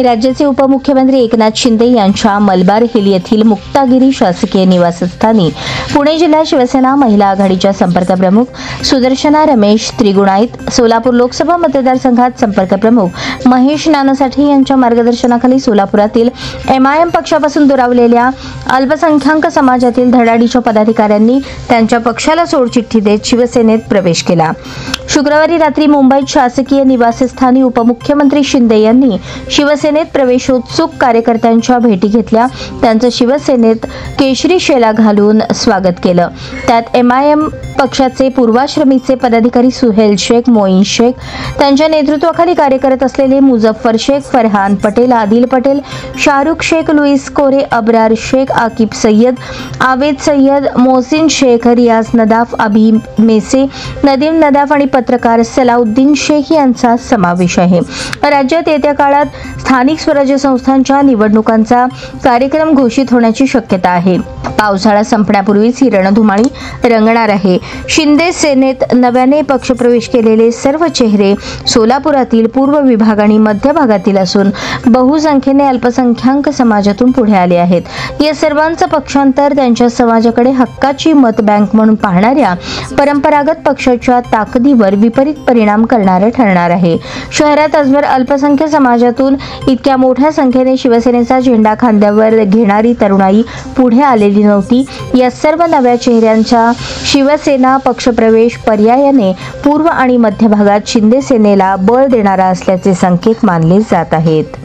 राज्याचे उपमुख्यमंत्री एकनाथ शिंदे यांच्या मलबार हिल येथील मुक्तागिरी शासकीय निवासस्थानी पुणे जिल्हा शिवसेना महिला आघाडीच्या संपर्कप्रमुख सुदर्शना रमेश त्रिगुणाईत, सोलापूर लोकसभा मतदारसंघात संपर्कप्रमुख महेश नानसाठे यांच्या मार्गदर्शनाखाली सोलापुरातील MIM पक्षापासून दुरावलेल्या अल्पसंख्याक समाजातील धडाडीच्या पदाधिकाऱ्यांनी त्यांच्या पक्षाला सोडचिठ्ठी देत शिवसेनेत प्रवेश केला। शुक्रवारी रात्री मुंबईत शासकीय निवासस्थानी उपमुख्यमंत्री शिंदे यांनी शिवसेनेत प्रवेशोत्सुक कार्यकर्त्यांच्या भेटी घेतल्या। त्यांचं शिवसेनेत केशरी शेला घालून स्वागत केलं। त्यात MIM पक्षाचे पूर्वाश्रमीचे पदाधिकारी सुहेल शेख, मोईन शेख, त्यांच्या नेतृत्वाखाली कार्य करत असलेले मुझफ्फर शेख, फरहान पटेल, आदिल पटेल, शाहरुख शेख, लुईस कोरे, अब्रार शेख, आकिब सय्यद, आवेद सय्यद, मोहसिन शेख, रियाज नदाफ, अभी मेसे, नदीम नदाफ आणि पत्रकार सलाउद्दीन शेख यांचा समावेश आहे। राज्यात येत्या काळात स्थानिक स्वराज्य संस्थांच्या निवडणुकांचा कार्यक्रम घोषित होण्याची शक्यता आहे। पावसाळा संपण्यापूर्वीच ही रणधुमाळी रंगणार आहे। शिंदे सेनेत नव्याने पक्षप्रवेश केलेले सर्व चेहरे सोलापुरातील पूर्व विभाग आणि मध्य भागातील असून बहुसंख्येने अल्पसंख्याक समाजातून पुढे आले आहेत। या सर्वांचं पक्षांतर त्यांच्या समाजाकडे हक्काची मत बँक म्हणून पाहणाऱ्या परंपरागत पक्षाच्या ताकदीवर विपरीत परिणाम करणारे ठरणार आहे। शहरात आजवर अल्पसंख्याक समाजातून इतक्या मोठ्या संख्येने शिवसेनेचा झेंडा खांद्यावर घेणारी तरुणाई पुढे आलेली नव्हती। या सर्व नव्या चेहऱ्यांचा शिवसेना पक्षप्रवेश पर्यायाने पूर्व आणि मध्य भागात शिंदे सेनेला बळ देणारा असल्याचे संकेत मानले जात आहेत।